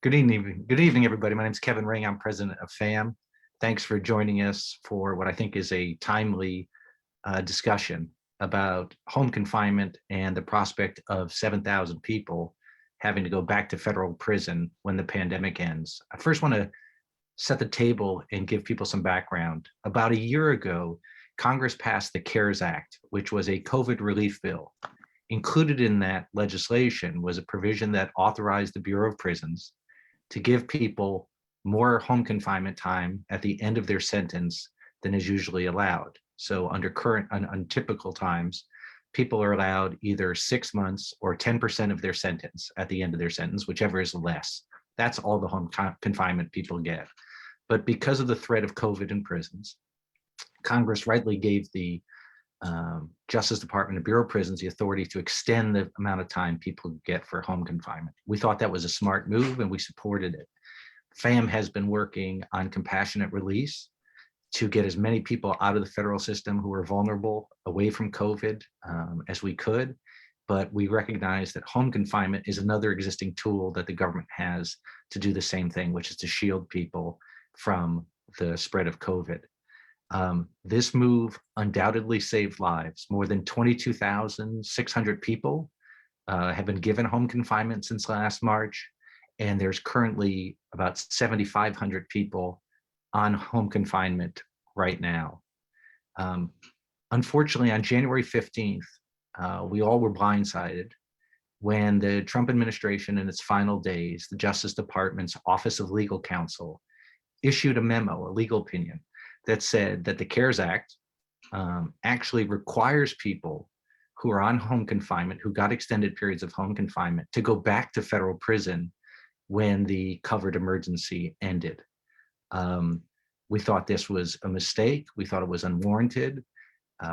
Good evening, everybody. My name is Kevin Ring. I'm president of FAMM. Thanks for joining us for what I think is a timely discussion about home confinement and the prospect of 7,000 people having to go back to federal prison when the pandemic ends. I first want to set the table and give people some background. About a year ago, Congress passed the CARES Act, which was a COVID relief bill. Included in that legislation was a provision that authorized the Bureau of Prisons to give people more home confinement time at the end of their sentence than is usually allowed. So under current, untypical times, people are allowed either 6 months or 10% of their sentence at the end of their sentence, whichever is less. That's all the home confinement people get. But because of the threat of COVID in prisons, Congress rightly gave the Justice Department and Bureau of Prisons the authority to extend the amount of time people get for home confinement. We thought that was a smart move and we supported it. FAMM has been working on compassionate release to get as many people out of the federal system who are vulnerable away from COVID as we could. But we recognize that home confinement is another existing tool that the government has to do the same thing, which is to shield people from the spread of COVID. This move undoubtedly saved lives. More than 22,600 people have been given home confinement since last March, and there's currently about 7,500 people on home confinement right now. Unfortunately, on January 15th, we all were blindsided when the Trump administration in its final days, the Justice Department's Office of Legal Counsel issued a memo, a legal opinion, that said that the CARES Act actually requires people who are on home confinement, who got extended periods of home confinement, to go back to federal prison when the covered emergency ended. We thought this was a mistake. We thought it was unwarranted.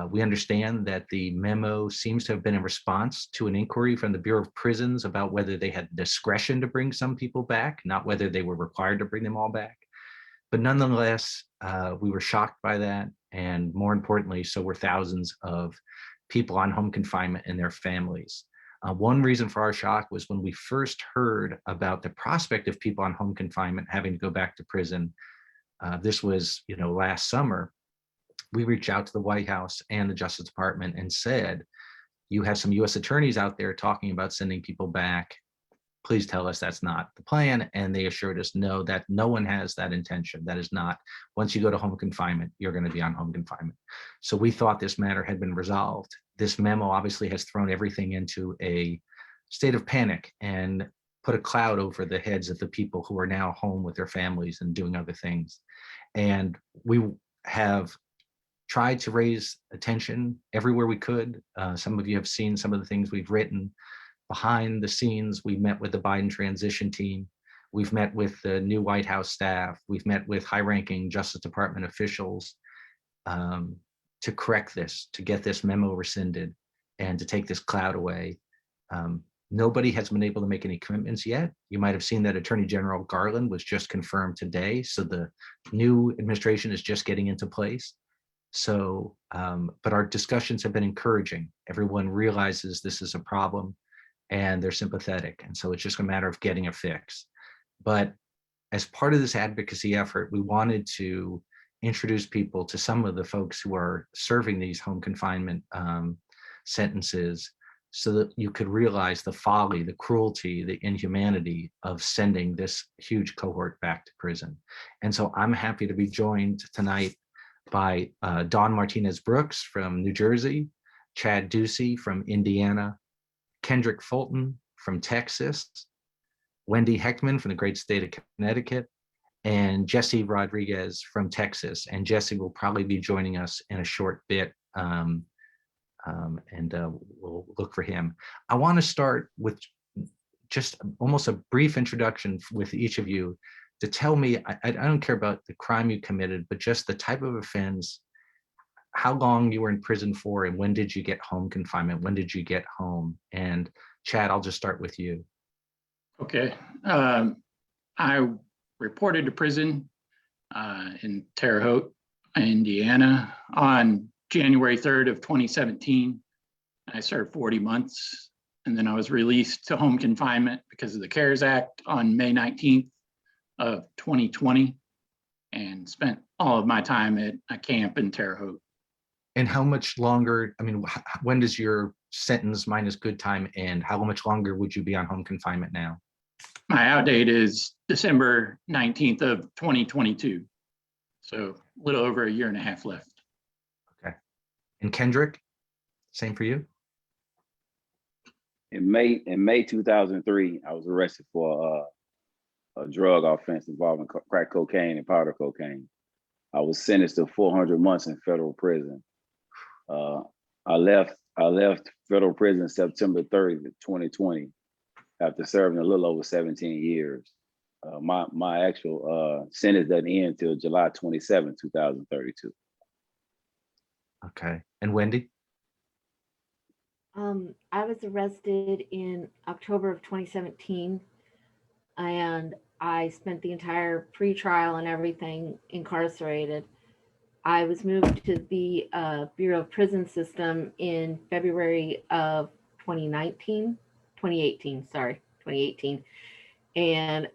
We understand that the memo seems to have been in response to an inquiry from the Bureau of Prisons about whether they had discretion to bring some people back, not whether they were required to bring them all back. But nonetheless, we were shocked by that. And more importantly, so were thousands of people on home confinement and their families. One reason for our shock was when we first heard about the prospect of people on home confinement having to go back to prison. This was, last summer. We reached out to the White House and the Justice Department and said, you have some US attorneys out there talking about sending people back. Please tell us that's not the plan. And they assured us, no, that no one has that intention. That is not, once you go to home confinement, you're going to be on home confinement. So we thought this matter had been resolved. This memo obviously has thrown everything into a state of panic and put a cloud over the heads of the people who are now home with their families and doing other things. And we have tried to raise attention everywhere we could. Some of you have seen some of the things we've written. Behind the scenes, we met with the Biden transition team. We've met with the new White House staff. We've met with high-ranking Justice Department officials to correct this, to get this memo rescinded, and to take this cloud away. Nobody has been able to make any commitments yet. You might have seen that Attorney General Garland was just confirmed today, so the new administration is just getting into place. So, but our discussions have been encouraging. Everyone realizes this is a problem, and they're sympathetic. And so it's just a matter of getting a fix. But as part of this advocacy effort, we wanted to introduce people to some of the folks who are serving these home confinement sentences so that you could realize the folly, the cruelty, the inhumanity of sending this huge cohort back to prison. And so I'm happy to be joined tonight by Dawn Martinez Brooks from New Jersey, Chad Ducey from Indiana, Kendrick Fulton from Texas, Wendy Hechtman from the great state of Connecticut, and Jesse Rodriguez from Texas. And Jesse will probably be joining us in a short bit, and we'll look for him. I want to start with just almost a brief introduction with each of you to tell me, I don't care about the crime you committed, but just the type of offense, how long you were in prison for, and when did you get home confinement? When did you get home? And Chad, I'll just start with you. Okay. I reported to prison in Terre Haute, Indiana on January 3rd of 2017. I served 40 months and then I was released to home confinement because of the CARES Act on May 19th of 2020, and spent all of my time at a camp in Terre Haute. And how much longer, I mean, when does your sentence minus good time end? How much longer would you be on home confinement now? My out date is December 19th of 2022. So a little over a year and a half left. Okay. And Kendrick, same for you? In May 2003, I was arrested for a drug offense involving crack cocaine and powder cocaine. I was sentenced to 400 months in federal prison. I left federal prison September 30th, 2020, after serving a little over 17 years. My actual sentence doesn't end until July 27, 2032. Okay. And Wendy? I was arrested in October of 2017, and I spent the entire pre-trial and everything incarcerated. I was moved to the Bureau of Prison System in February of 2018, and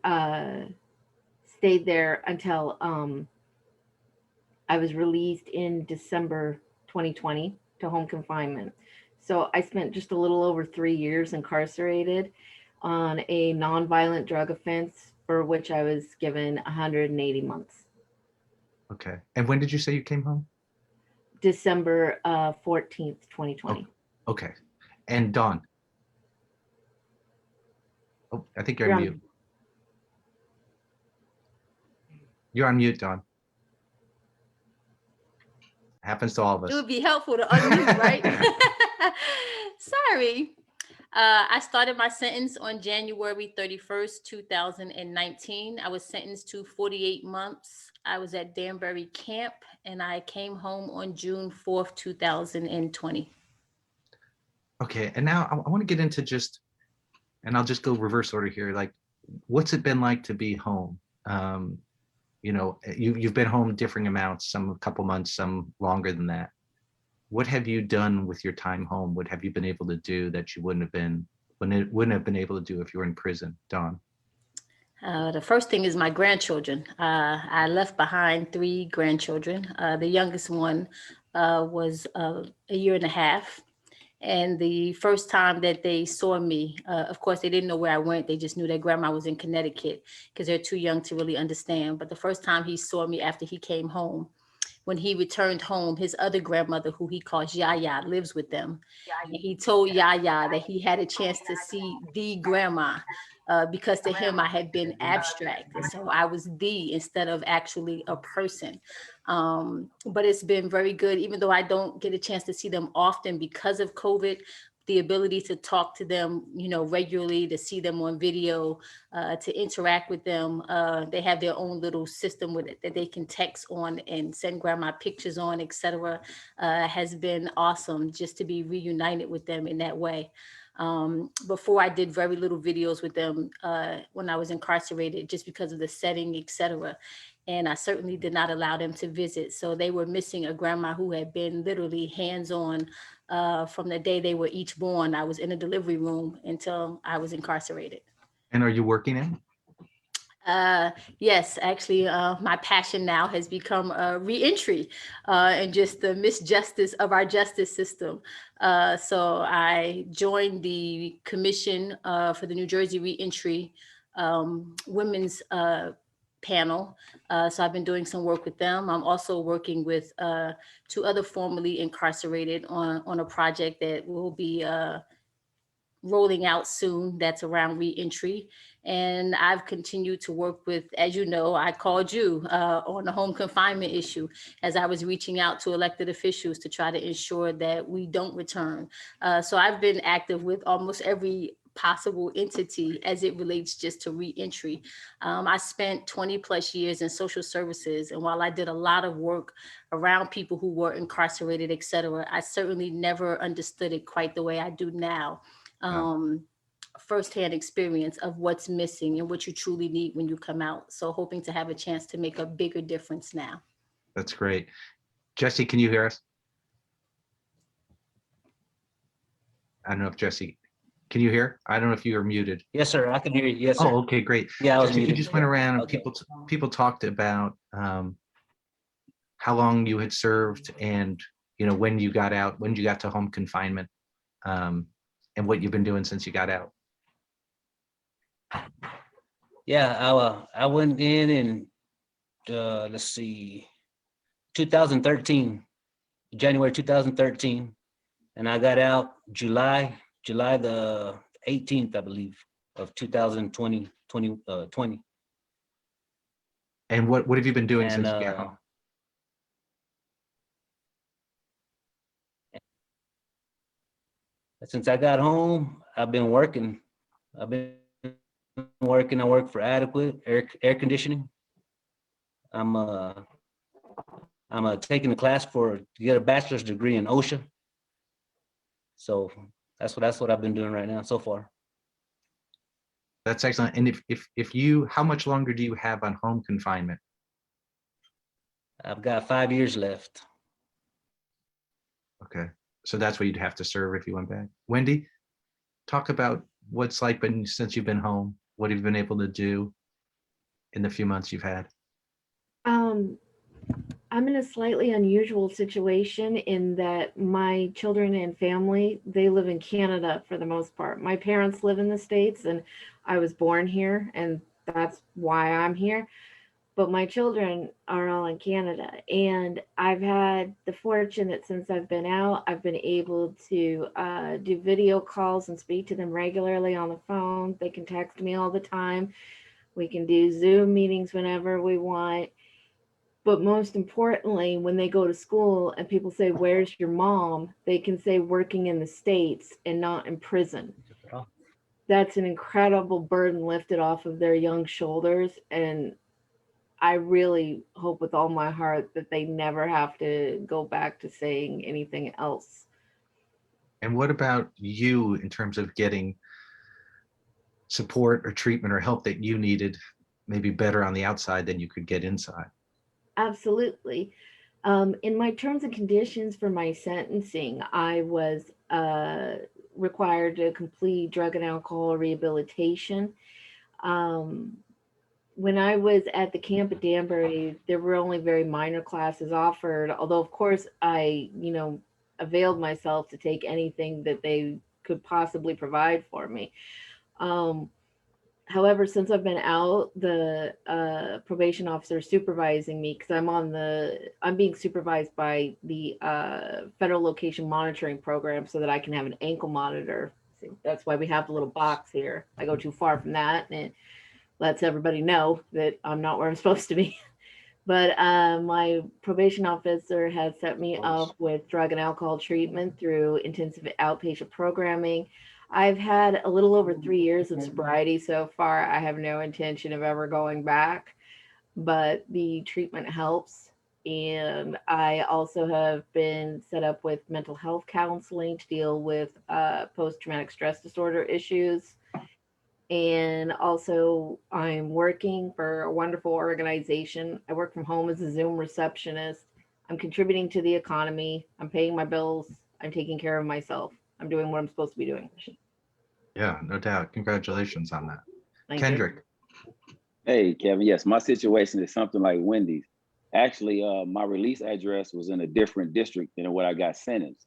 stayed there until I was released in December 2020 to home confinement. So I spent just a little over 3 years incarcerated on a nonviolent drug offense for which I was given 180 months. Okay. And when did you say you came home? December 14th, 2020. Oh, okay. And Dawn? Oh, I think you're on mute. You're on mute, Dawn. Happens to all of us. It would be helpful to unmute, right? Sorry. I started my sentence on January 31st, 2019. I was sentenced to 48 months. I was at Danbury Camp, and I came home on June 4th, 2020. Okay, and now I want to get into and I'll just go reverse order here. Like, what's it been like to be home? You know, you've been home differing amounts, some a couple months, some longer than that. What have you done with your time home? What have you been able to do that you wouldn't have been able to do if you were in prison, Dawn? The first thing is my grandchildren. I left behind 3 grandchildren. The youngest one was a year and a half. And the first time that they saw me, of course, they didn't know where I went. They just knew that grandma was in Connecticut because they're too young to really understand. But the first time he saw me after he came home, when he returned home, his other grandmother, who he calls Yaya, lives with them. And he told Yaya that he had a chance to see the grandma because to him, I had been abstract. And so I was the instead of actually a person. But it's been very good, even though I don't get a chance to see them often because of COVID. The ability to talk to them, you know, regularly, to see them on video, to interact with them. They have their own little system with it that they can text on and send grandma pictures on, etc. Has been awesome just to be reunited with them in that way. Before I did very little videos with them when I was incarcerated, just because of the setting, etc. And I certainly did not allow them to visit. So they were missing a grandma who had been literally hands-on from the day they were each born. I was in a delivery room until I was incarcerated. And are you working now? Yes, actually, my passion now has become reentry and just the misjustice of our justice system. So I joined the commission for the New Jersey Reentry Women's panel. So I've been doing some work with them. I'm also working with 2 other formerly incarcerated on a project that will be rolling out soon that's around reentry. And I've continued to work with, as you know, I called you on the home confinement issue as I was reaching out to elected officials to try to ensure that we don't return. So I've been active with almost every possible entity as it relates just to reentry. I spent 20 plus years in social services. And while I did a lot of work around people who were incarcerated, et cetera, I certainly never understood it quite the way I do now. Firsthand experience of what's missing and what you truly need when you come out. So hoping to have a chance to make a bigger difference now. That's great. Jesse, can you hear us? I don't know if Jesse, Can you hear? I don't know if you are muted. Yes, sir. I can hear you. Yes, sir. Oh, okay, great. Yeah, I was Just, you muted. just went around and Okay. people talked about how long you had served and, when you got out, when you got to home confinement, and what you've been doing since you got out. Yeah, I went in let's see, 2013, January 2013, and I got out July the 18th, I believe, of 2020. And what have you been doing And since you got home? since I got home, I've been working. I've been working. I work for Adequate Air Conditioning. I'm taking a class to get a bachelor's degree in OSHA. So that's what I've been doing right now so far. That's excellent. And if you, how much longer do you have on home confinement? I've got 5 years left. Okay, so that's what you'd have to serve if you went back. Wendy, talk about what's like since you've been home. What have you been able to do in the few months you've had? I'm in a slightly unusual situation in that my children and family, they live in Canada for the most part. My parents live in the States and I was born here, and that's why I'm here. But my children are all in Canada, and I've had the fortune that since I've been out, I've been able to do video calls and speak to them regularly on the phone. They can text me all the time. We can do Zoom meetings whenever we want. But most importantly, when they go to school and people say, "Where's your mom?" they can say working in the States and not in prison. That's an incredible burden lifted off of their young shoulders. And I really hope with all my heart that they never have to go back to saying anything else. And what about you in terms of getting support or treatment or help that you needed, maybe better on the outside than you could get inside? Absolutely. In my terms and conditions for my sentencing, I was required to complete drug and alcohol rehabilitation. When I was at the camp at Danbury, there were only very minor classes offered, although of course I, availed myself to take anything that they could possibly provide for me. However, since I've been out, the probation officer supervising me, because I'm being supervised by the federal location monitoring program so that I can have an ankle monitor. See, that's why we have the little box here. I go too far from that, and it lets everybody know that I'm not where I'm supposed to be. But my probation officer has set me up with drug and alcohol treatment through intensive outpatient programming. I've had a little over 3 years of sobriety so far. I have no intention of ever going back, but the treatment helps. And I also have been set up with mental health counseling to deal with post-traumatic stress disorder issues. And also I'm working for a wonderful organization. I work from home as a Zoom receptionist. I'm contributing to the economy. I'm paying my bills. I'm taking care of myself. I'm doing what I'm supposed to be doing. Yeah, no doubt. Congratulations on that. Thank you. Kendrick. Hey, Kevin. Yes, my situation is something like Wendy's. Actually, my release address was in a different district than what I got sentenced.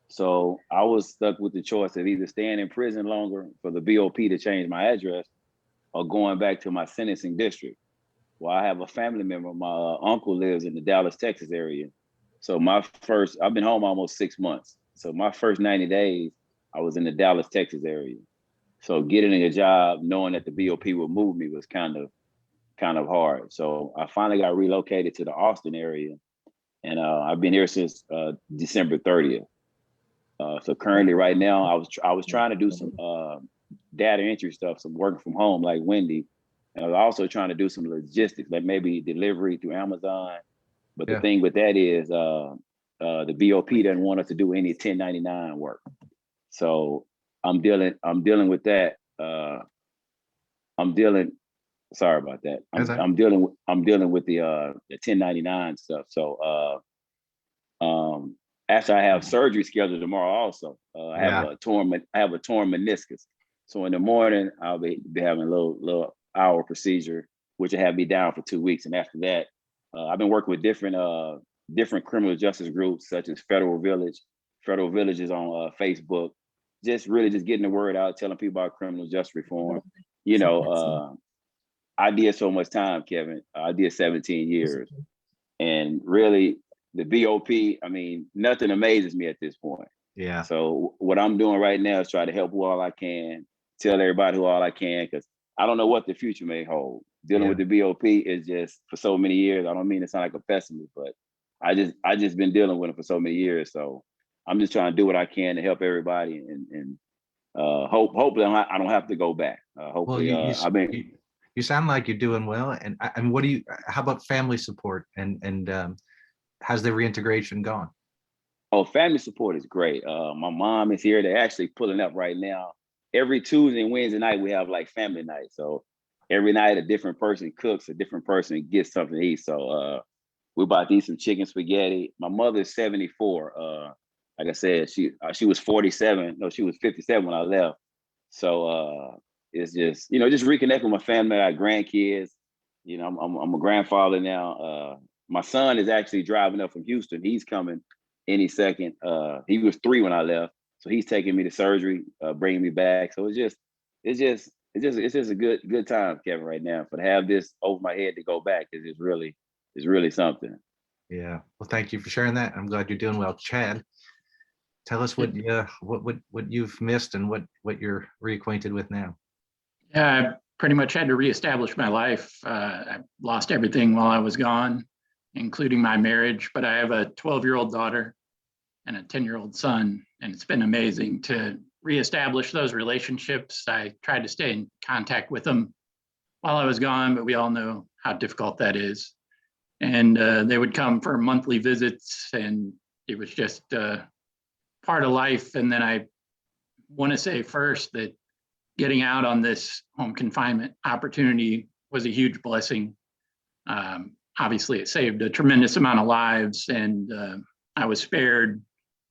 So I was stuck with the choice of either staying in prison longer for the BOP to change my address or going back to my sentencing district. Well, I have a family member. My uncle lives in the Dallas, Texas area. So I've been home almost 6 months. So my first 90 days, I was in the Dallas, Texas area. So getting a job, knowing that the BOP would move me was kind of hard. So I finally got relocated to the Austin area, and I've been here since December 30th. So currently, right now, I was trying to do some data entry stuff, some working from home like Wendy, and I was also trying to do some logistics, like maybe delivery through Amazon. But the thing with that is the BOP doesn't want us to do any 1099 work. So I'm dealing with that. Sorry about that. I'm dealing with the 1099 stuff. So Actually, I have surgery scheduled tomorrow also. I have Yeah. a torn meniscus. So in the morning, I'll be having a little hour procedure, which will have me down for 2 weeks. And after that, I've been working with different criminal justice groups such as Federal Village. Federal Village is on Facebook. Just really just getting the word out, telling people about criminal justice reform. You know, I did so much time, Kevin. I did 17 years. And really, the BOP, I mean, nothing amazes me at this point. Yeah. So what I'm doing right now is try to help who all I can, tell everybody who all I can, because I don't know what the future may hold. Dealing with the BOP is just for so many years. I don't mean to sound like a pessimist, but I just been dealing with it for so many years. So I'm just trying to do what I can to help everybody and hopefully I don't have to go back. Hopefully I've been. You sound like you're doing well. And I mean, how about family support and how's the reintegration gone? Oh, family support is great. My mom is here. They're actually pulling up right now. Every Tuesday and Wednesday night, we have like family night. So every night a different person cooks, a different person gets something to eat. So we're about to eat some chicken spaghetti. My mother is 74. Like I said, she was 47. No, she was 57 when I left. So it's just, just reconnect with my family, our grandkids. I'm a grandfather now. My son is actually driving up from Houston. He's coming any second. He was 3 when I left, so he's taking me to surgery, bringing me back. So it's just a good time, Kevin, right now. For to have this over my head to go back is really something. Yeah. Well, thank you for sharing that. I'm glad you're doing well. Chad, tell us what you've missed and what you're reacquainted with now. Yeah, I pretty much had to reestablish my life. I lost everything while I was gone, including my marriage, but I have a 12-year-old daughter and a 10-year-old son, and it's been amazing to reestablish those relationships. I tried to stay in contact with them while I was gone, but we all know how difficult that is. And they would come for monthly visits, and it was just part of life. And then I want to say first that getting out on this home confinement opportunity was a huge blessing. Obviously, it saved a tremendous amount of lives, and I was spared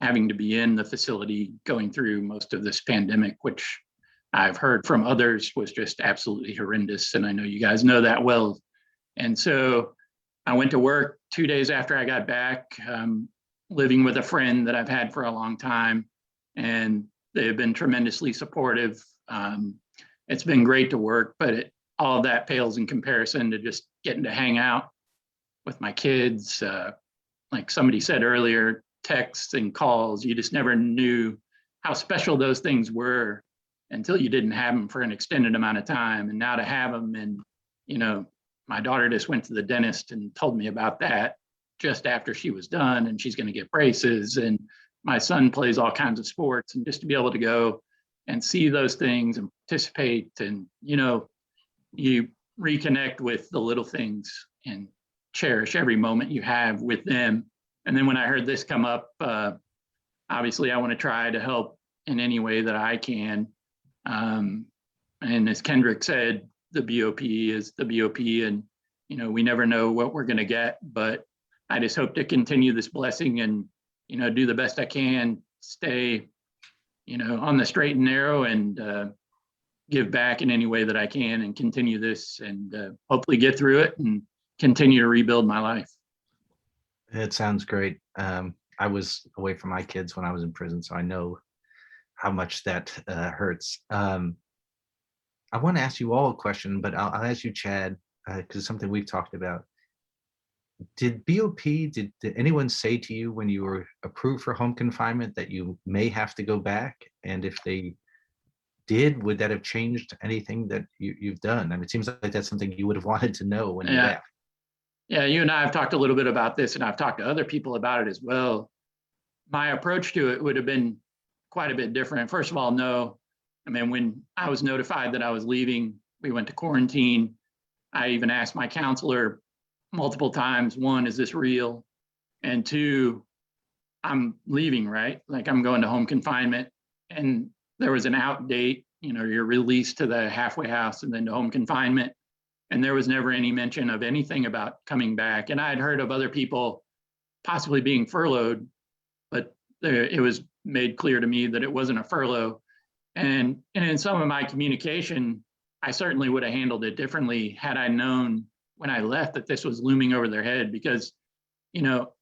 having to be in the facility going through most of this pandemic, which I've heard from others was just absolutely horrendous. And I know you guys know that well. And so I went to work 2 days after I got back, living with a friend that I've had for a long time, and they've been tremendously supportive. It's been great to work, but all of that pales in comparison to just getting to hang out with my kids. Like somebody said earlier, texts and calls, you just never knew how special those things were until you didn't have them for an extended amount of time. And now to have them, and my daughter just went to the dentist and told me about that just after she was done, and she's going to get braces. And my son plays all kinds of sports, and just to be able to go and see those things and participate, and you reconnect with the little things and cherish every moment you have with them. And then when I heard this come up, obviously I want to try to help in any way that I can. And as Kendrick said, the BOP is the BOP, and we never know what we're going to get, but I just hope to continue this blessing and do the best I can, stay on the straight and narrow, and give back in any way that I can, and continue this, and hopefully get through it and continue to rebuild my life. It sounds great. I was away from my kids when I was in prison, so I know how much that hurts. I want to ask you all a question, but I'll ask you, Chad, because it's something we've talked about. Did anyone say to you when you were approved for home confinement that you may have to go back? And if they did, would that have changed anything that you've done? I mean, it seems like that's something you would have wanted to know when you left. Yeah, you and I have talked a little bit about this, and I've talked to other people about it as well. My approach to it would have been quite a bit different. First of all, no. I mean, when I was notified that I was leaving, we went to quarantine. I even asked my counselor multiple times, 1, is this real? And 2, I'm leaving, right? Like, I'm going to home confinement. And there was an out date, you're released to the halfway house and then to home confinement. And there was never any mention of anything about coming back. And I had heard of other people possibly being furloughed but it was made clear to me that it wasn't a furlough. And in some of my communication, I certainly would have handled it differently had I known when I left that this was looming over their head, because, you know,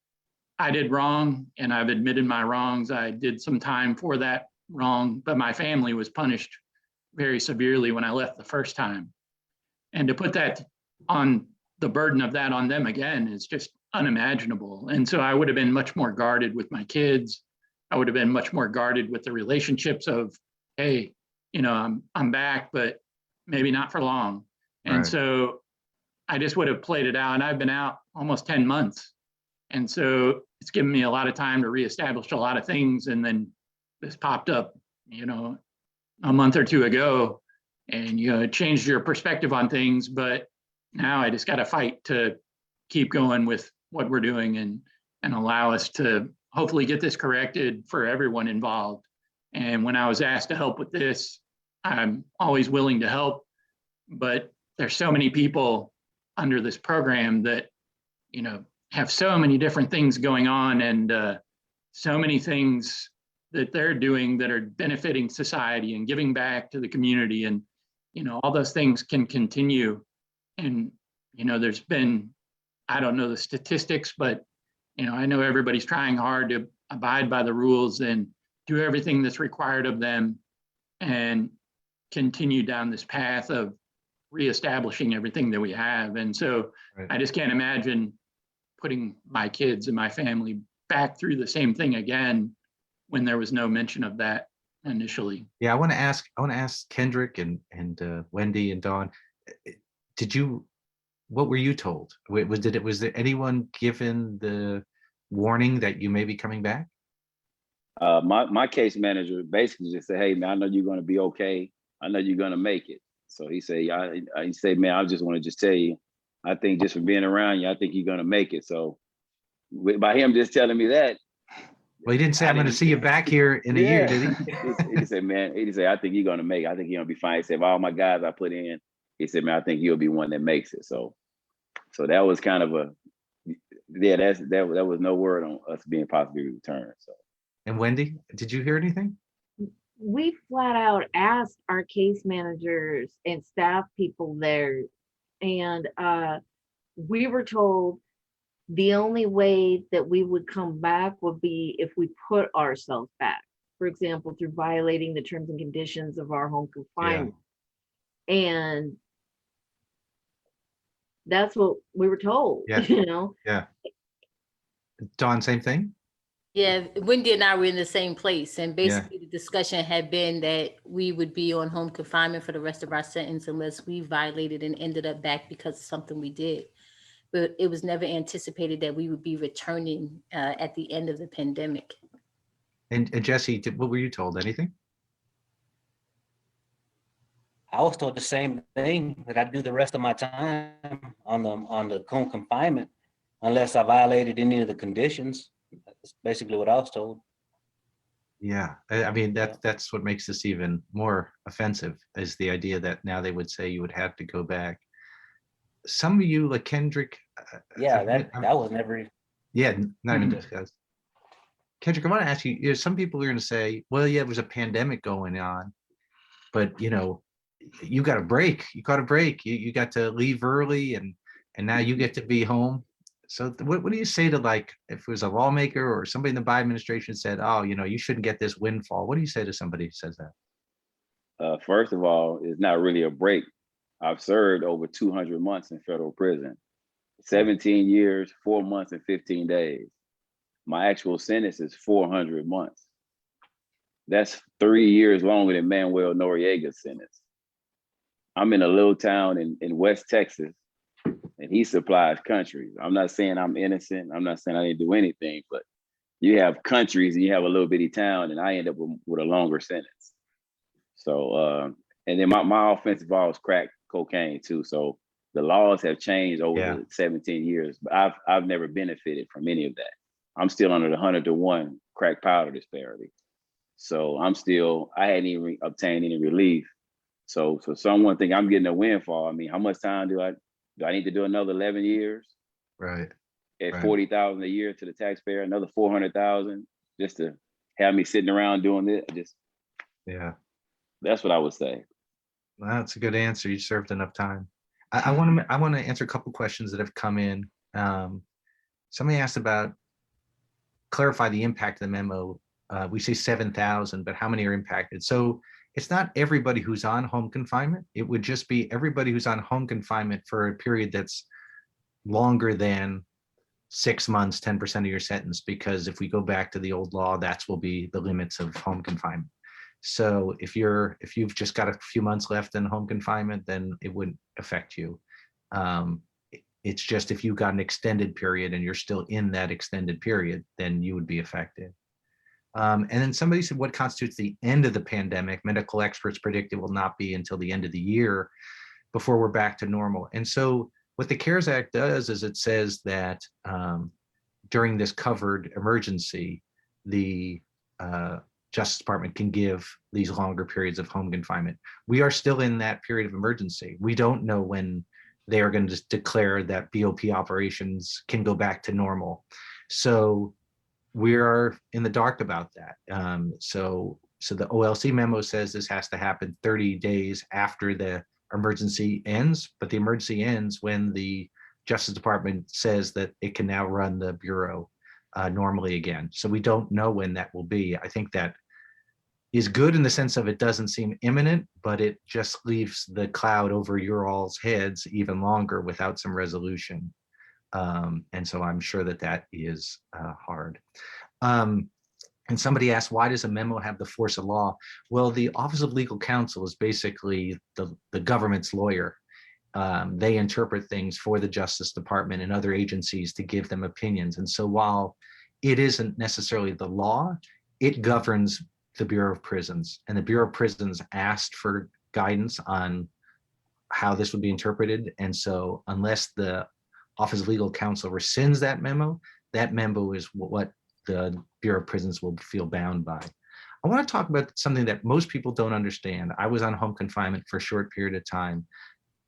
I did wrong and I've admitted my wrongs. I did some time for that wrong, but my family was punished very severely when I left the first time. And to put that on, the burden of that on them again is just unimaginable. And so I would have been much more guarded with my kids. I would have been much more guarded with the relationships of, hey, you know, I'm back, but maybe not for long. And Right. so I just would have played it out. And I've been out almost 10 months. And so it's given me a lot of time to reestablish a lot of things. And then this popped up, you know, a month or two ago, and, you know, it changed your perspective on things. But now I just got to fight to keep going with what we're doing and allow us to hopefully get this corrected for everyone involved. And when I was asked to help with this, I'm always willing to help, but there's so many people under this program that, you know, have so many different things going on, and so many things that they're doing that are benefiting society and giving back to the community. And, you know, all those things can continue. And, you know, there's been, I don't know the statistics, but, you know, I know everybody's trying hard to abide by the rules and do everything that's required of them and continue down this path of reestablishing everything that we have. And so Right. I just can't imagine putting my kids and my family back through the same thing again when there was no mention of that initially. Yeah, I want to ask Kendrick and Wendy and Dawn, what were you told? Was there anyone given the warning that you may be coming back? My case manager basically just said, "Hey man, I know you're going to be okay. I know you're going to make it." So he said, he said, "Man, I just want to just tell you, I think just for being around you, I think you're going to make it." So by him just telling me that. Well, he didn't say, "I'm going to see you back here in a year," did he? He said, "Man," he said, "I think you're going to make it. I think you're going to be fine." He said, "Of all my guys I put in," he said, "Man, I think you'll be one that makes it." So that was kind of that was no word on us being possibly returned. So. And Wendy, did you hear anything? We flat out asked our case managers and staff people there, and we were told the only way that we would come back would be if we put ourselves back. For example, through violating the terms and conditions of our home confinement. And that's what we were told, Yeah. you know? Yeah. Dawn, same thing? Yeah, Wendy and I were in the same place, and basically the discussion had been that we would be on home confinement for the rest of our sentence unless we violated and ended up back because of something we did. But it was never anticipated that we would be returning at the end of the pandemic. And Jesse, what were you told? Anything? I was told the same thing, that I'd do the rest of my time on the home confinement unless I violated any of the conditions. That's basically what I was told. Yeah, I mean, that's what makes this even more offensive, is the idea that now they would say you would have to go back. Some of you, like Kendrick. Yeah, that was never. Yeah, not even discussed. Kendrick, I want to ask you, some people are going to say, well, yeah, there was a pandemic going on, but, you know, you got a break. You got a break. You got to leave early, and now you get to be home. So what do you say to, like, if it was a lawmaker or somebody in the Biden administration said, oh, you know, you shouldn't get this windfall? What do you say to somebody who says that? First of all, it's not really a break. I've served over 200 months in federal prison, 17 years, 4 months, and 15 days. My actual sentence is 400 months. That's 3 years longer than Manuel Noriega's sentence. I'm in a little town in West Texas, and he supplies countries. I'm not saying I'm innocent. I'm not saying I didn't do anything, but you have countries and you have a little bitty town, and I end up with a longer sentence. So, and then my offense involves crack cocaine too. So the laws have changed over the 17 years, but I've never benefited from any of that. I'm still under the 100-to-1 crack powder disparity. So I hadn't even obtained any relief. So someone think I'm getting a windfall. I mean, how much time do I need to do another 11 years? Right. At $40,000 a year to the taxpayer, another $400,000. just to have me sitting around doing it. Yeah, That's what I would say. that's a good answer. You served enough time. I want to answer a couple questions that have come in. Somebody asked about clarify the impact of the memo. We say 7,000, but how many are impacted? So it's not everybody who's on home confinement. It would just be everybody who's on home confinement for a period that's longer than 6 months, 10% of your sentence, because if we go back to the old law, that's will be the limits of home confinement. So if you've just got a few months left in home confinement, then it wouldn't affect you. It's just if you got an extended period and you're still in that extended period, then you would be affected. And then somebody said, what constitutes the end of the pandemic? Medical experts predict it will not be until the end of the year before we're back to normal. And so what the CARES Act does is it says that during this covered emergency, the Justice Department can give these longer periods of home confinement. We are still in that period of emergency. We don't know when they are going to just declare that BOP operations can go back to normal. So we are in the dark about that. So the OLC memo says this has to happen 30 days after the emergency ends, but the emergency ends when the Justice Department says that it can now run the Bureau normally again. So we don't know when that will be. I think that is good in the sense of it doesn't seem imminent, but it just leaves the cloud over your all's heads even longer without some resolution. And so I'm sure that that is hard. And somebody asked, why does a memo have the force of law? Well, the Office of Legal Counsel is basically the government's lawyer. They interpret things for the Justice Department and other agencies to give them opinions. And so while it isn't necessarily the law, it governs the Bureau of Prisons. And the Bureau of Prisons asked for guidance on how this would be interpreted. And so unless the Office of Legal Counsel rescinds that memo is what the Bureau of Prisons will feel bound by. I want to talk about something that most people don't understand. I was on home confinement for a short period of time.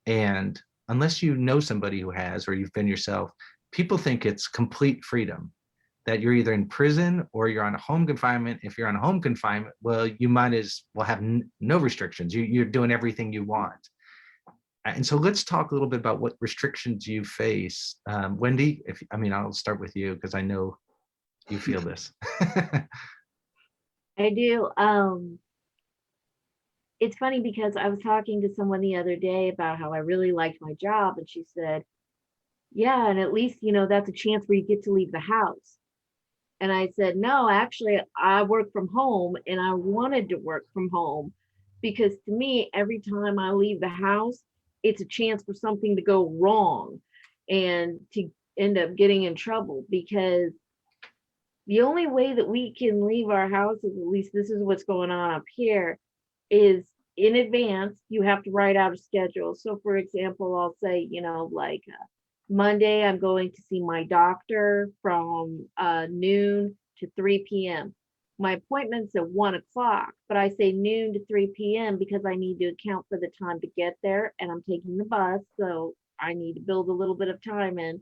And unless you know somebody who has, or you've been yourself, people think it's complete freedom, that you're either in prison or you're on home confinement. If you're on home confinement, well, you might as well have no restrictions. You're doing everything you want. And so let's talk a little bit about what restrictions you face. Wendy, I'll start with you because I know you feel this. I do. It's funny because I was talking to someone the other day about how I really liked my job, and she said, yeah, and at least, that's a chance where you get to leave the house. And I said, no, actually, I work from home, and I wanted to work from home because to me, every time I leave the house, it's a chance for something to go wrong and to end up getting in trouble, because the only way that we can leave our houses, at least this is what's going on up here, is in advance. You have to write out a schedule. So for example, I'll say, Monday, I'm going to see my doctor from noon to 3 p.m. My appointment's at 1 o'clock, but I say noon to 3 p.m. because I need to account for the time to get there, and I'm taking the bus, so I need to build a little bit of time in.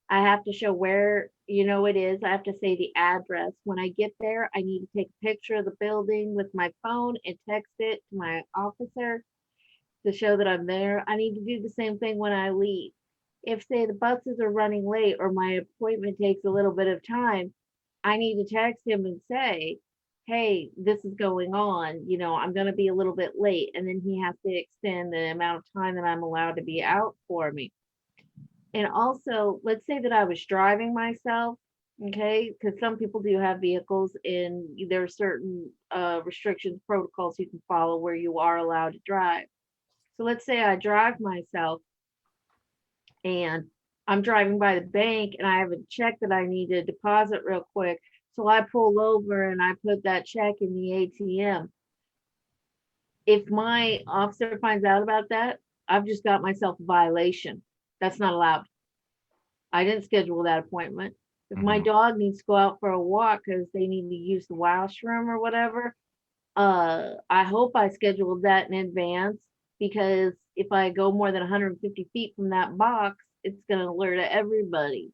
I have to show where, it is. I have to say the address. When I get there, I need to take a picture of the building with my phone and text it to my officer to show that I'm there. I need to do the same thing when I leave. If, say, the buses are running late or my appointment takes a little bit of time, I need to text him and say, hey, this is going on, I'm going to be a little bit late. And then he has to extend the amount of time that I'm allowed to be out for me. And also, let's say that I was driving myself, okay, because some people do have vehicles and there are certain restrictions, protocols you can follow where you are allowed to drive. So let's say I drive myself and I'm driving by the bank and I have a check that I need to deposit real quick. So I pull over and I put that check in the ATM. If my officer finds out about that, I've just got myself a violation. That's not allowed. I didn't schedule that appointment. If my dog needs to go out for a walk because they need to use the washroom or whatever, I hope I scheduled that in advance, because if I go more than 150 feet from that box, it's going to alert everybody.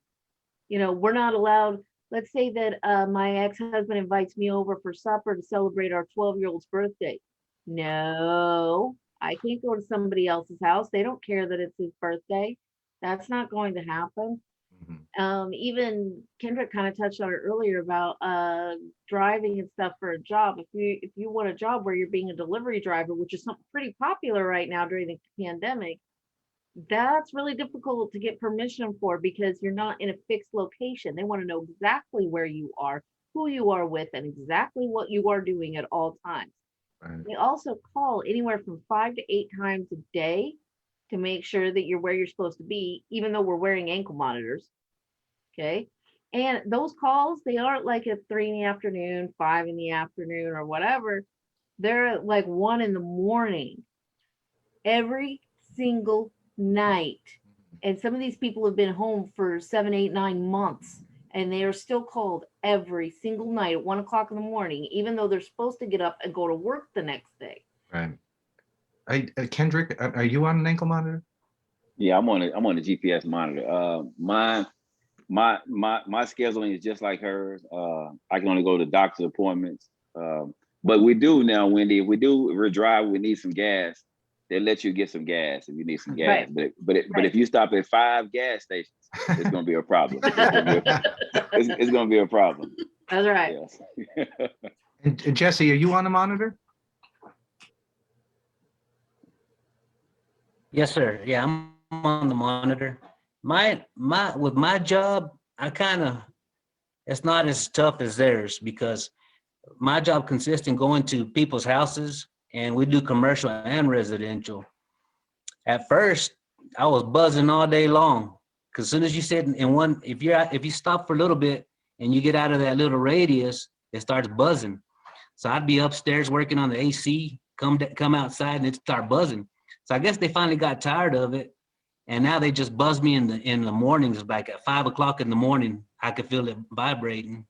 We're not allowed let's say that my ex-husband invites me over for supper to celebrate our 12-year-old's birthday. No, I can't go to somebody else's house. They don't care that it's his birthday. That's not going to happen. Mhm. Even Kendrick kind of touched on it earlier about driving and stuff for a job. If you want a job where you're being a delivery driver, which is something pretty popular right now during the pandemic, that's really difficult to get permission for because you're not in a fixed location. They want to know exactly where you are, who you are with, and exactly what you are doing at all times. Right. They also call anywhere from 5 to 8 times a day to make sure that you're where you're supposed to be, even though we're wearing ankle monitors. Okay. And those calls, they aren't like at 3 in the afternoon, 5 in the afternoon, or whatever. They're like 1 in the morning every single night. And some of these people have been home for 7, 8, 9 months, and they are still called every single night at 1 o'clock in the morning, even though they're supposed to get up and go to work the next day. Right. Kendrick, are you on an ankle monitor? Yeah, I'm on a GPS monitor. My scheduling is just like hers. I can only go to doctor's appointments. But we do now, Wendy. If we're driving, we need some gas. They let you get some gas if you need some gas. Right. But if you stop at 5 gas stations, it's gonna be a problem. It's gonna be a problem. That's right. Yes. And Jesse, are you on a monitor? Yes, sir. Yeah, I'm on the monitor. With my job, it's not as tough as theirs because my job consists in going to people's houses and we do commercial and residential. At first, I was buzzing all day long because as soon as you sit in one, if you stop for a little bit and you get out of that little radius, it starts buzzing. So I'd be upstairs working on the AC, come outside and it start buzzing. So I guess they finally got tired of it, and now they just buzz me in the mornings. Like at 5 o'clock in the morning, I could feel it vibrating.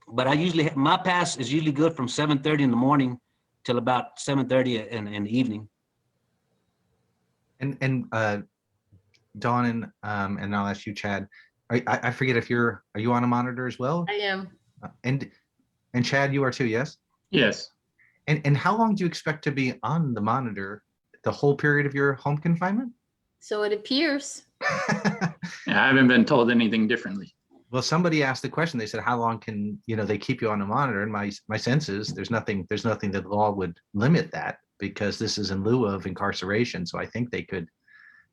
But my pass is usually good from 7:30 in the morning till about 7:30 in the evening. And Dawn and I'll ask you, Chad. I forget if are you on a monitor as well? I am. And Chad, you are too, yes? Yes. And how long do you expect to be on the monitor? The whole period of your home confinement? So it appears. Yeah, I haven't been told anything differently. Well, somebody asked the question. They said, "How long can they keep you on a monitor?" And my sense is there's nothing that the law would limit that because this is in lieu of incarceration. So I think they could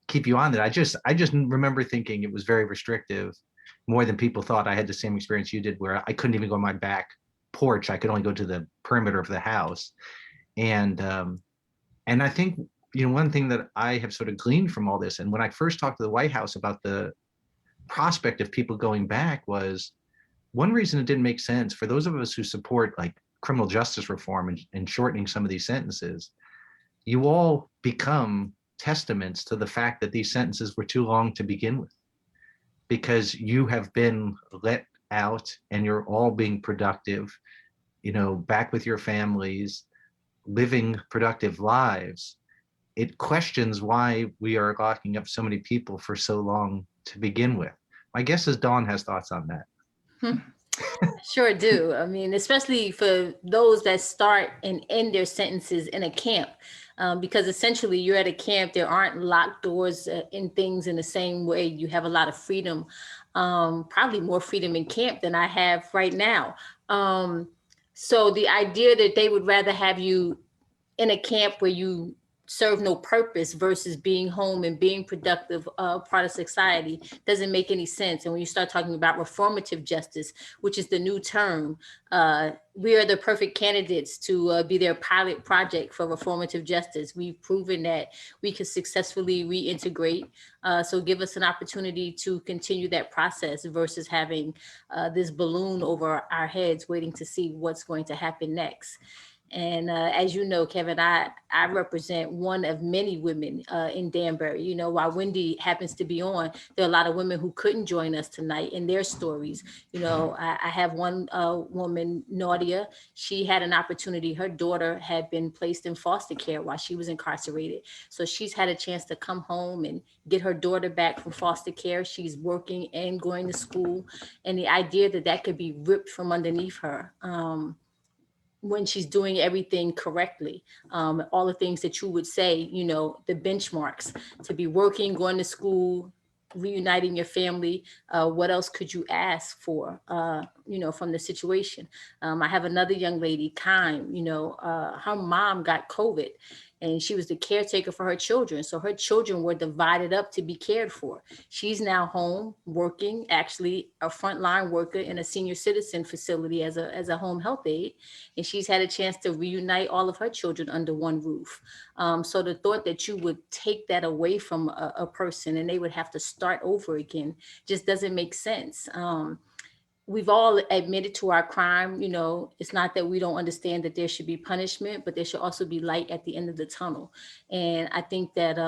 keep you on there. I just remember thinking it was very restrictive, more than people thought. I had the same experience you did, where I couldn't even go on my back porch. I could only go to the perimeter of the house, and I think one thing that I have sort of gleaned from all this, and when I first talked to the White House about the prospect of people going back, was one reason it didn't make sense for those of us who support like criminal justice reform and shortening some of these sentences. You all become testaments to the fact that these sentences were too long to begin with, because you have been let out and you're all being productive, back with your families, living productive lives. It questions why we are locking up so many people for so long to begin with. My guess is Dawn has thoughts on that. Sure do. I mean, especially for those that start and end their sentences in a camp, because essentially you're at a camp. There aren't locked doors and things in the same way. You have a lot of freedom, probably more freedom in camp than I have right now. So the idea that they would rather have you in a camp where you serve no purpose versus being home and being productive part of society doesn't make any sense. And when you start talking about reformative justice, which is the new term, we are the perfect candidates to be their pilot project for reformative justice. We've proven that we can successfully reintegrate. So give us an opportunity to continue that process versus having this balloon over our heads waiting to see what's going to happen next. And as you know, Kevin, I represent one of many women in Danbury. You know, while Wendy happens to be on, there are a lot of women who couldn't join us tonight in their stories. You know, I have one woman, Nadia. She had an opportunity. Her daughter had been placed in foster care while she was incarcerated. So she's had a chance to come home and get her daughter back from foster care. She's working and going to school. And the idea that that could be ripped from underneath her, when she's doing everything correctly, all the things that you would say, you know, the benchmarks to be working, going to school, reuniting your family. What else could you ask for, you know, from the situation? I have another young lady, Kime, you know, her mom got COVID and she was the caretaker for her children. So her children were divided up to be cared for. She's now home working, actually a frontline worker in a senior citizen facility as a home health aide. And she's had a chance to reunite all of her children under one roof. So the thought that you would take that away from a person and they would have to start over again just doesn't make sense. We've all admitted to our crime. You know, it's not that we don't understand that there should be punishment, but there should also be light at the end of the tunnel. And I think that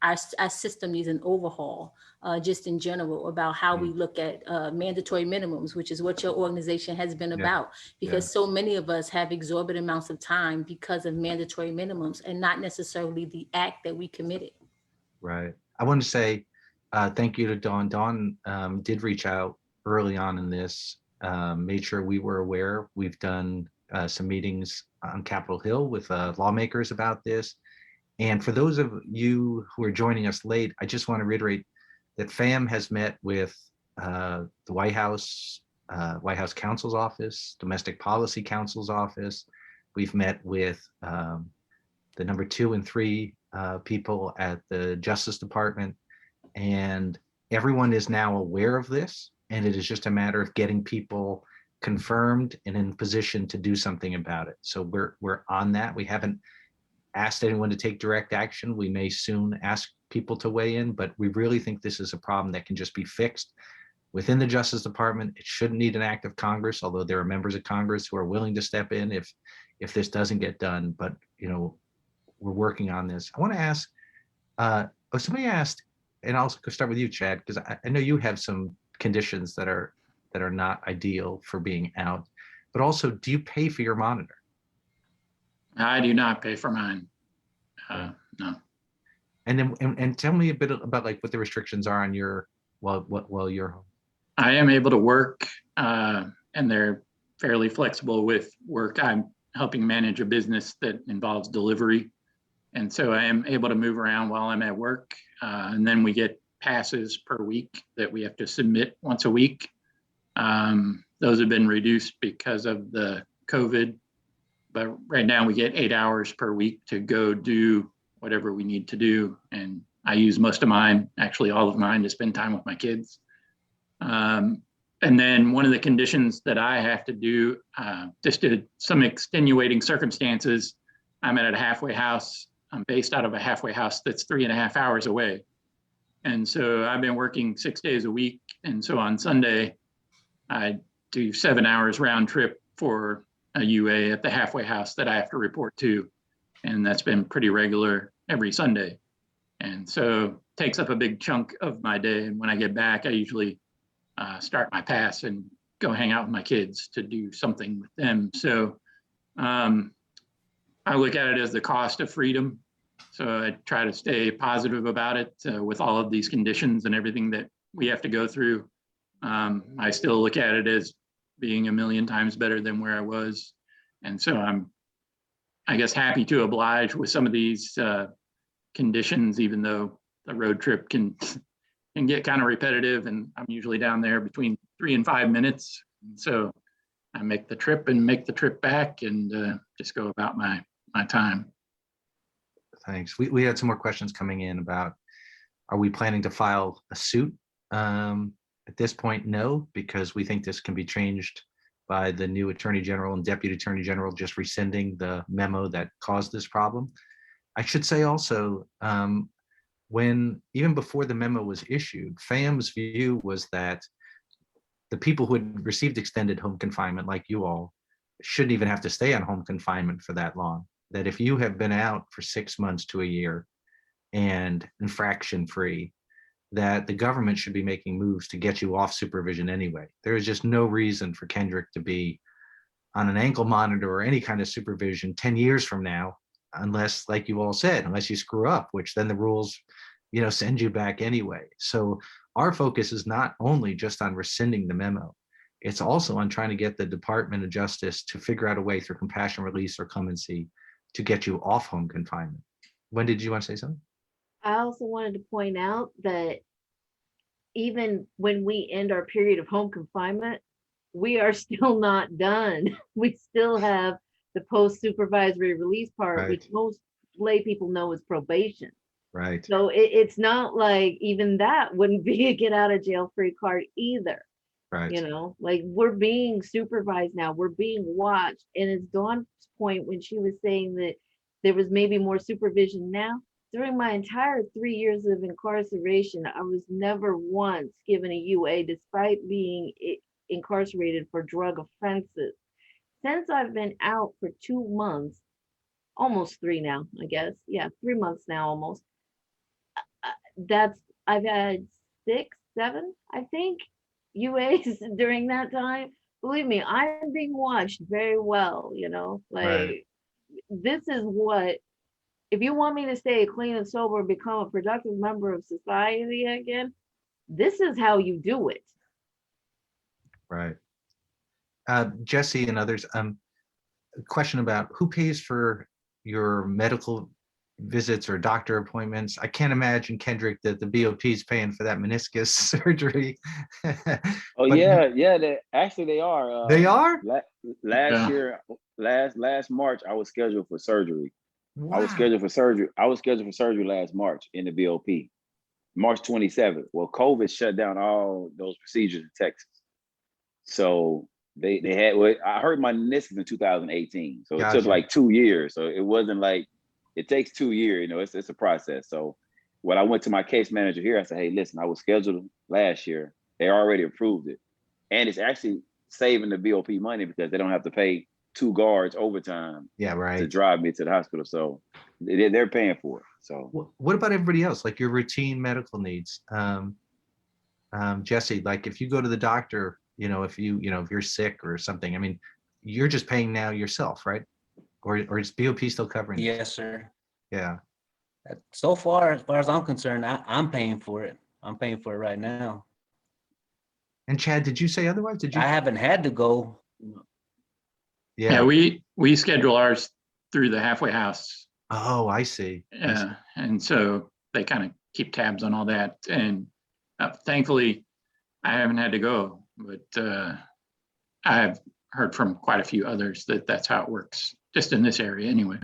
our system needs an overhaul, just in general, about how we look at mandatory minimums, which is what your organization has been about, because so many of us have exorbitant amounts of time because of mandatory minimums and not necessarily the act that we committed. Right. I want to say thank you to Dawn. Dawn did reach out early on in this, made sure we were aware. We've done some meetings on Capitol Hill with lawmakers about this. And for those of you who are joining us late, I just want to reiterate that FAMM has met with the White House Counsel's Office, Domestic Policy Counsel's Office. We've met with the number 2 and 3 people at the Justice Department, and everyone is now aware of this. And it is just a matter of getting people confirmed and in position to do something about it. So we're on that. We haven't asked anyone to take direct action. We may soon ask people to weigh in, but we really think this is a problem that can just be fixed within the Justice Department. It shouldn't need an act of Congress, although there are members of Congress who are willing to step in if this doesn't get done. But you know, we're working on this. I want to ask, somebody asked, and I'll start with you, Chad, because I know you have some conditions that are not ideal for being out, but also, do you pay for your monitor? I do not pay for mine. No. And then, and tell me a bit about like what the restrictions are on your while you're home. I am able to work, and they're fairly flexible with work. I'm helping manage a business that involves delivery, and so I am able to move around while I'm at work. And then we get passes per week that we have to submit once a week. Those have been reduced because of the COVID, but right now we get 8 hours per week to go do whatever we need to do. And I use most of mine, actually all of mine, to spend time with my kids. And then one of the conditions that I have to do, just to some extenuating circumstances, I'm at a halfway house. I'm based out of a halfway house that's 3.5 hours away. And so I've been working 6 days a week. And so on Sunday, I do 7 hours round trip for a UA at the halfway house that I have to report to. And that's been pretty regular every Sunday. And so it takes up a big chunk of my day. And when I get back, I usually start my pass and go hang out with my kids to do something with them. So I look at it as the cost of freedom. So I try to stay positive about it with all of these conditions and everything that we have to go through. I still look at it as being a million times better than where I was. And so I'm, I guess, happy to oblige with some of these conditions, even though the road trip can get kind of repetitive, and I'm usually down there between 3 and 5 minutes. And so I make the trip and make the trip back and just go about my time. Thanks. We had some more questions coming in about, are we planning to file a suit? At this point, no, because we think this can be changed by the new Attorney General and Deputy Attorney General just rescinding the memo that caused this problem. I should say also, when even before the memo was issued, FAMM's view was that the people who had received extended home confinement, like you all, shouldn't even have to stay on home confinement for that long. That if you have been out for 6 months to a year and infraction free, that the government should be making moves to get you off supervision anyway. There is just no reason for Kendrick to be on an ankle monitor or any kind of supervision 10 years from now, unless, like you all said, unless you screw up, which then the rules, send you back anyway. So our focus is not only just on rescinding the memo, it's also on trying to get the Department of Justice to figure out a way through compassion release or clemency to get you off home confinement. Wendy, did you want to say something? I also wanted to point out that even when we end our period of home confinement, we are still not done. We still have the post-supervisory release part, Right. which most lay people know is probation. Right. So it's not like even that wouldn't be a get out of jail free card either. Right. Like we're being supervised now, we're being watched. And it's Dawn's point when she was saying that there was maybe more supervision now. During my entire 3 years of incarceration, I was never once given a UA despite being incarcerated for drug offenses. Since I've been out for 2 months, almost 3 now, I guess. Yeah, 3 months now almost. I've had 6, 7, I think, UAs during that time. Believe me, I'm being watched very well, Right. This is what, if you want me to stay clean and sober and become a productive member of society again, this is how you do it. Right. Jesse and others, a question about who pays for your medical visits or doctor appointments. I can't imagine, Kendrick, that the BOP is paying for that meniscus surgery. Oh But yeah, they are. They are? Last Yeah. year, last March, I was scheduled for surgery. I was Wow. scheduled for surgery last March in the BOP, March 27th. Well, COVID shut down all those procedures in Texas. So they had, well, I hurt my meniscus in 2018. So it took Gotcha. like 2 years. So it wasn't like, it takes 2 years, it's a process. So when I went to my case manager here, I said, hey, listen, I was scheduled last year. They already approved it. And it's actually saving the BOP money because they don't have to pay 2 guards overtime Yeah, to right. drive me to the hospital. So they're paying for it. So What about everybody else, like your routine medical needs? Jesse, like if you go to the doctor, if you're sick or something, I mean, you're just paying now yourself, right? Or is BOP still covering? this? Yes, sir. Yeah. So far, as far as I'm concerned, I'm paying for it. I'm paying for it right now. And Chad, did you say otherwise? Did you? I haven't had to go. Yeah, Yeah. we schedule ours through the halfway house. Oh, I see. And so they kind of keep tabs on all that. And thankfully, I haven't had to go, but I've heard from quite a few others that that's how it works, just in this area anyway.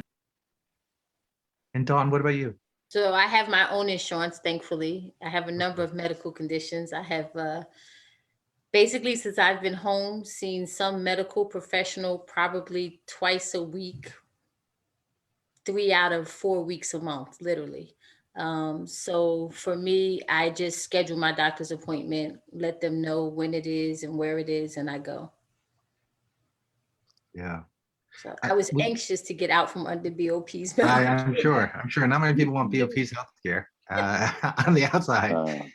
And Dawn, what about you? So I have my own insurance, thankfully. I have a number of medical conditions. I have basically, since I've been home, seen some medical professional probably twice a week, 3 out of 4 weeks a month, literally. So for me, I just schedule my doctor's appointment, let them know when it is and where it is, and I go. Yeah. So I was anxious to get out from under BOP's. I'm sure. Not many people want BOP's healthcare on the outside.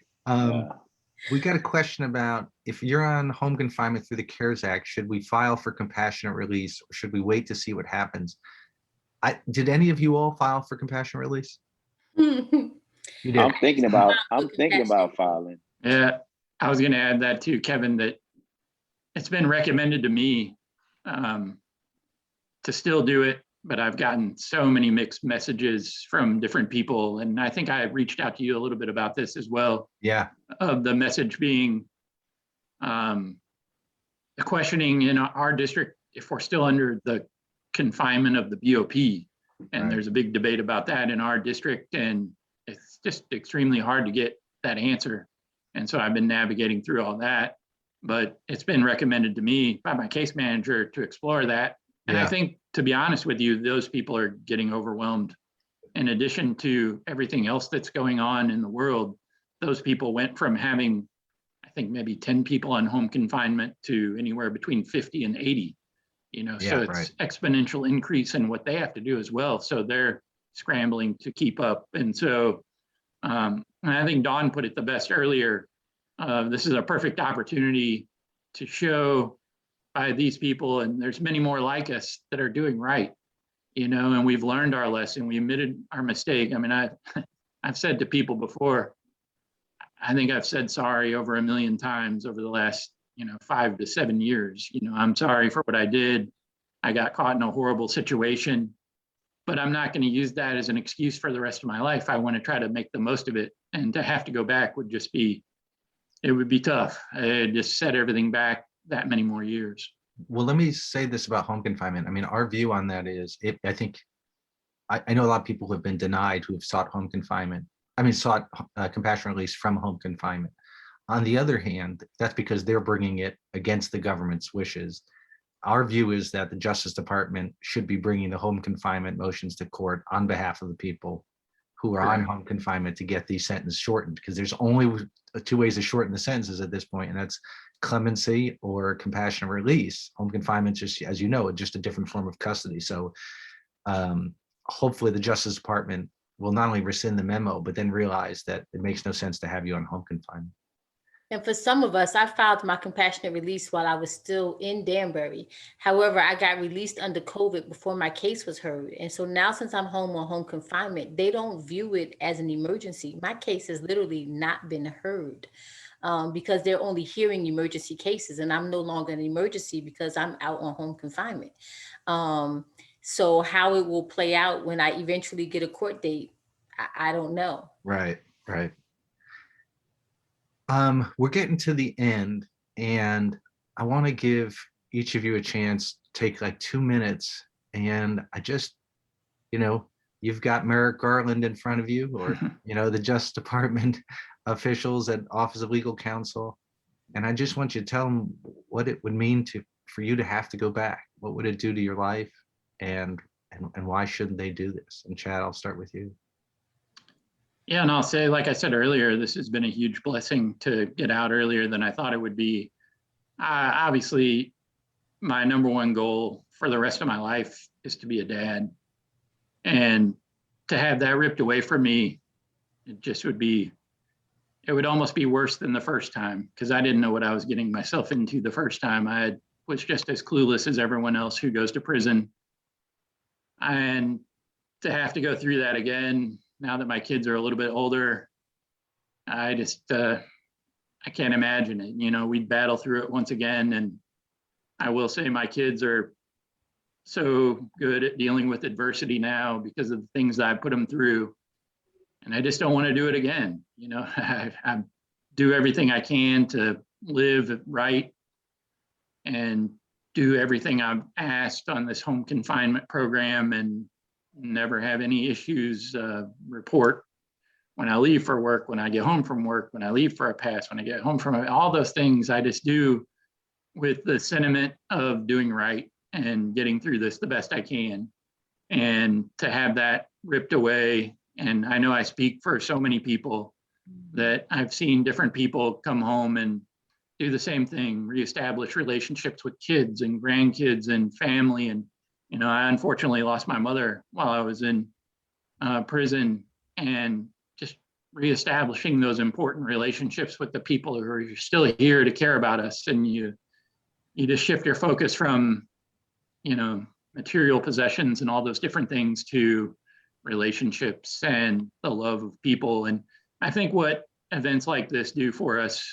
We got a question about if you're on home confinement through the CARES Act, should we file for compassionate release or should we wait to see what happens? Did any of you all file for compassionate release? You did. I'm thinking about filing. Yeah, I was going to add that too, Kevin, that it's been recommended to me to still do it, but I've gotten so many mixed messages from different people. And I think I reached out to you a little bit about this as well. Yeah. Of the message being the questioning in our district, if we're still under the confinement of the BOP. And Right. There's a big debate about that in our district. And it's just extremely hard to get that answer. And so I've been navigating through all that, but it's been recommended to me by my case manager to explore that. And I think, to be honest with you, those people are getting overwhelmed. In addition to everything else that's going on in the world, those people went from having, I think, maybe 10 people on home confinement to anywhere between 50 and 80. Yeah, so it's exponential increase in what they have to do as well. So they're scrambling to keep up. And so and I think Dawn put it the best earlier. This is a perfect opportunity to show by these people, and there's many more like us that are doing right, and we've learned our lesson. We admitted our mistake. I mean, I've said to people before, I think I've said sorry over 1 million times over the last, 5 to 7 years. I'm sorry for what I did. I got caught in a horrible situation, but I'm not going to use that as an excuse for the rest of my life. I want to try to make the most of it, and to have to go back would just be, it would be tough. It just set everything back that many more years. Well, let me say this about home confinement. I mean, our view on that is, I think, I know a lot of people who have been denied who have sought home confinement. I mean, sought compassionate release from home confinement. On the other hand, that's because they're bringing it against the government's wishes. Our view is that the Justice Department should be bringing the home confinement motions to court on behalf of the people who are on home confinement to get these sentences shortened, because there's only 2 ways to shorten the sentences at this point, and that's clemency or compassionate release. Home confinement, just as you know, just a different form of custody. So hopefully the Justice Department will not only rescind the memo, but then realize that it makes no sense to have you on home confinement. And for some of us, I filed my compassionate release while I was still in Danbury. However, I got released under COVID before my case was heard. And so now, since I'm home on home confinement, they don't view it as an emergency. My case has literally not been heard because they're only hearing emergency cases, and I'm no longer an emergency because I'm out on home confinement. So how it will play out when I eventually get a court date, I don't know. Right. We're getting to the end, and I want to give each of you a chance to take like 2 minutes. And I just, you've got Merrick Garland in front of you, or, the Justice Department officials at Office of Legal Counsel. And I just want you to tell them what it would mean for you to have to go back. What would it do to your life? And why shouldn't they do this? And Chad, I'll start with you. Yeah, and I'll say, like I said earlier, this has been a huge blessing to get out earlier than I thought it would be. Obviously, my number one goal for the rest of my life is to be a dad. And to have that ripped away from me, it would almost be worse than the first time, because I didn't know what I was getting myself into the first time. I was just as clueless as everyone else who goes to prison. And to have to go through that again, now that my kids are a little bit older, I can't imagine it. We'd battle through it once again. And I will say my kids are so good at dealing with adversity now because of the things that I put them through. And I just don't want to do it again. I do everything I can to live right and do everything I've asked on this home confinement program, and never have any issues. Report when I leave for work, when I get home from work, when I leave for a pass, when I get home from all those things I just do with the sentiment of doing right and getting through this the best I can. And to have that ripped away, and I know I speak for so many people that I've seen different people come home and do the same thing, reestablish relationships with kids and grandkids and family. And I unfortunately lost my mother while I was in prison, and just reestablishing those important relationships with the people who are still here to care about us. And you just shift your focus from, material possessions and all those different things to relationships and the love of people. And I think what events like this do for us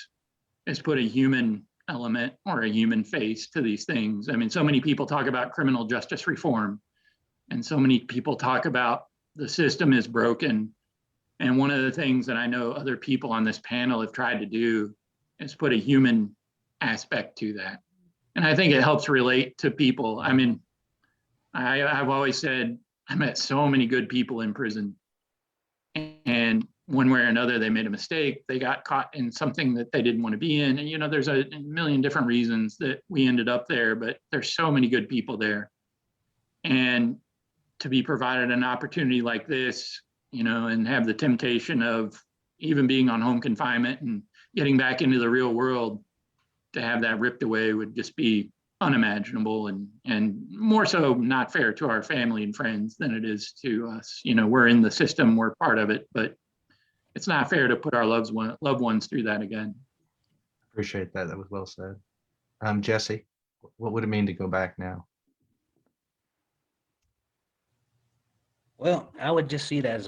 is put a human element or a human face to these things. I mean, so many people talk about criminal justice reform, and so many people talk about the system is broken. And one of the things that I know other people on this panel have tried to do is put a human aspect to that. And I think it helps relate to people. I mean, I've always said I met so many good people in prison, and one way or another, they made a mistake. They got caught in something that they didn't want to be in. And, there's a million different reasons that we ended up there, but there's so many good people there. And to be provided an opportunity like this, and have the temptation of even being on home confinement and getting back into the real world, to have that ripped away would just be unimaginable and more so not fair to our family and friends than it is to us. You know, we're in the system, we're part of it, but it's not fair to put our loved ones through that again. Appreciate that. That was well said. Jesse, what would it mean to go back now? Well, I would just see it as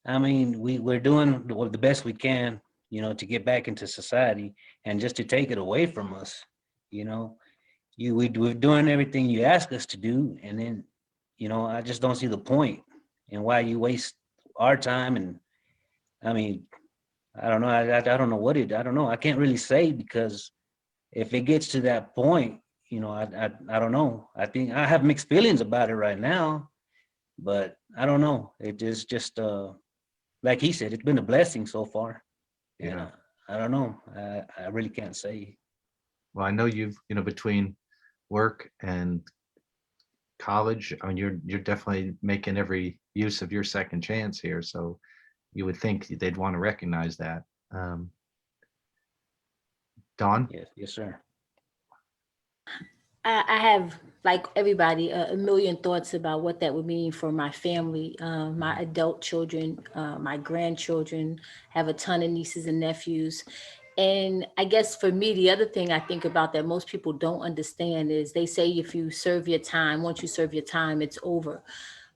I mean, we're doing the best we can, you know, to get back into society, and just to take it away from us, you know, we're doing everything you ask us to do. And then, you know, I just don't see the point and why you waste our time. And I mean, I don't know. I don't know I don't know. I can't really say, because if it gets to that point, you know, I don't know. I think I have mixed feelings about it right now, but I don't know. It is just, like he said, it's been a blessing so far. Yeah. And I don't know. I really can't say. Well, I know you've, you know, between work and college, I mean, you're definitely making every use of your second chance here. So you would think they'd want to recognize that. Dawn? Yes, sir. I have, like everybody, a million thoughts about what that would mean for my family, my adult children, my grandchildren, have a ton of nieces and nephews. And I guess for me, the other thing I think about that most people don't understand is they say if you serve your time, once you serve your time, it's over.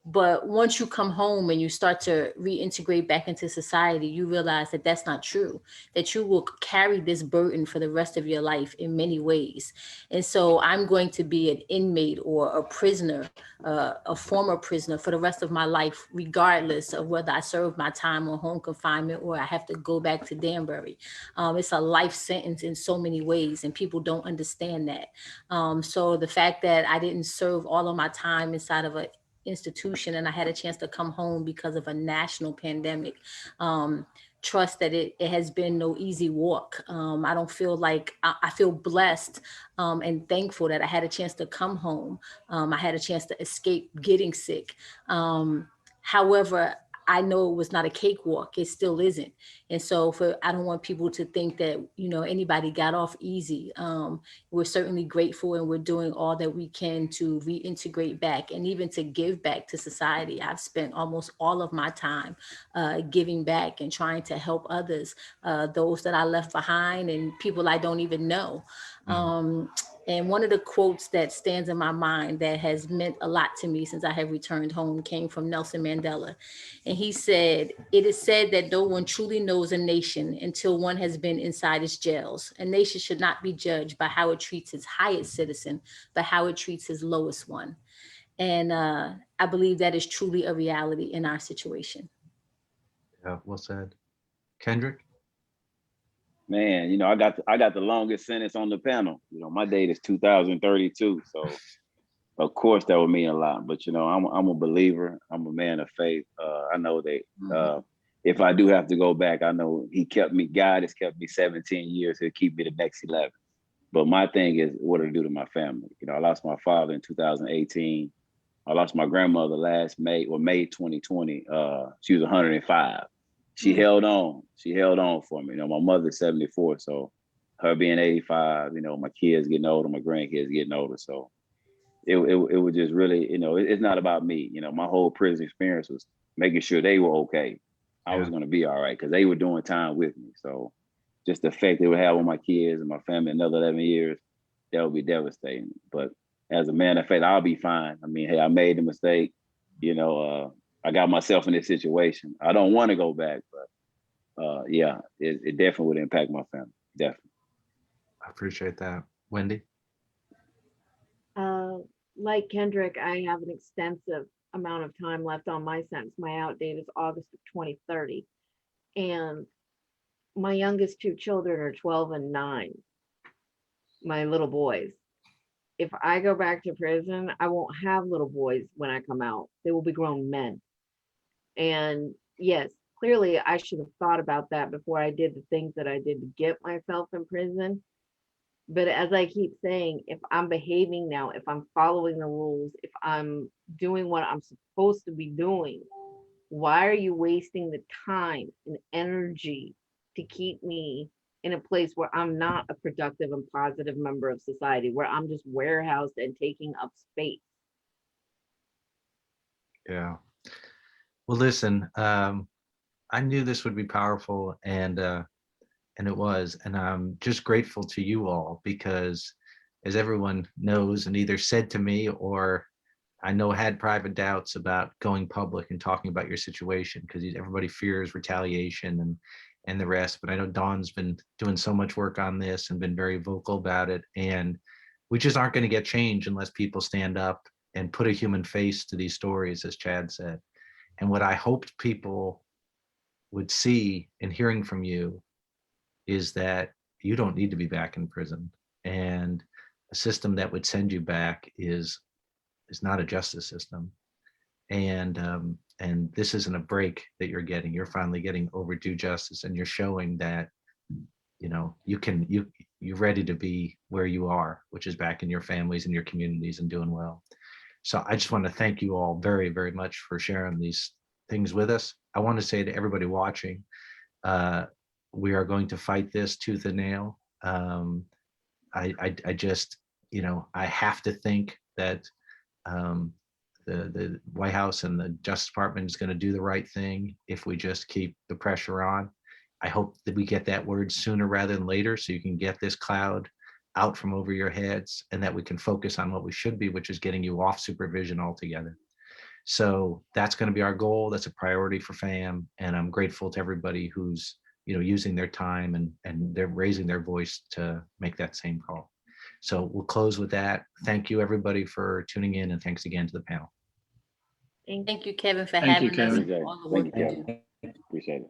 But once you come home and you start to reintegrate back into society, you realize that that's not true, that you will carry this burden for the rest of your life in many ways. And so I'm going to be an inmate or a prisoner, a former prisoner for the rest of my life, regardless of whether I serve my time on home confinement or I have to go back to Danbury. It's a life sentence in so many ways, and people don't understand that. So the fact that I didn't serve all of my time inside of a institution and I had a chance to come home because of a national pandemic. Trust that it has been no easy walk. I don't feel like, I feel blessed and thankful that I had a chance to come home. I had a chance to escape getting sick. However, I know it was not a cakewalk. It still isn't. And so I don't want people to think that, you know, anybody got off easy. We're certainly grateful, and we're doing all that we can to reintegrate back and even to give back to society. I've spent almost all of my time giving back and trying to help others, those that I left behind and people I don't even know. And one of the quotes that stands in my mind that has meant a lot to me since I have returned home came from Nelson Mandela. And he said, "It is said that no one truly knows a nation until one has been inside its jails. A nation should not be judged by how it treats its highest citizen, but how it treats its lowest one." And I believe that is truly a reality in our situation. Yeah, well said. Kendrick? Man, you know, I got the longest sentence on the panel. You know, my date is 2032, so of course that would mean a lot. But you know, I'm a believer. I'm a man of faith. I know that if I do have to go back, I know God has kept me 17 years. He'll keep me the next 11. But my thing is what it'll do to my family. You know, I lost my father in 2018. I lost my grandmother last May 2020. She was 105. She held on. She held on for me. You know, my mother's 74, so her being 85, you know, my kids getting older, my grandkids getting older. So it was just really, you know, it's not about me. You know, my whole prison experience was making sure they were okay. I was going to be all right because they were doing time with me. So just the effect they would have on my kids and my family another 11 years, that would be devastating. But as a man of faith, I'll be fine. I mean, hey, I made a mistake. You know, I got myself in this situation. I don't want to go back, but yeah, it definitely would impact my family. Definitely. I appreciate that. Wendy? Like Kendrick, I have an extensive amount of time left on my sentence. My out date is August of 2030. And my youngest two children are 12 and 9, my little boys. If I go back to prison, I won't have little boys when I come out. They will be grown men. And yes, clearly I should have thought about that before I did the things that I did to get myself in prison. But as I keep saying, if I'm behaving now, if I'm following the rules, if I'm doing what I'm supposed to be doing, why are you wasting the time and energy to keep me in a place where I'm not a productive and positive member of society, where I'm just warehoused and taking up space. Yeah. Well, listen, I knew this would be powerful, and it was, and I'm just grateful to you all because, as everyone knows, and either said to me or I know had private doubts about going public and talking about your situation, because everybody fears retaliation and the rest. But I know Dawn's been doing so much work on this and been very vocal about it, and we just aren't going to get change unless people stand up and put a human face to these stories, as Chad said. And what I hoped people would see in hearing from you is that you don't need to be back in prison, and a system that would send you back is not a justice system. And this isn't a break that you're getting. You're finally getting overdue justice, and you're showing that, you know, you're ready to be where you are, which is back in your families and your communities and doing well. So I just want to thank you all very, very much for sharing these things with us. I want to say to everybody watching, we are going to fight this tooth and nail. I just, you know, I have to think that the White House and the Justice Department is going to do the right thing if we just keep the pressure on. I hope that we get that word sooner rather than later, so you can get this cloud out from over your heads, and that we can focus on what we should be, which is getting you off supervision altogether. So that's going to be our goal. That's a priority for FAMM, and I'm grateful to everybody who's, you know, using their time and they're raising their voice to make that same call. So we'll close with that. Thank you, everybody, for tuning in, and thanks again to the panel. Thank you, Kevin, for Thank you, having us. Kevin. Appreciate it. All the work Thank you, you do. Kevin. Appreciate it.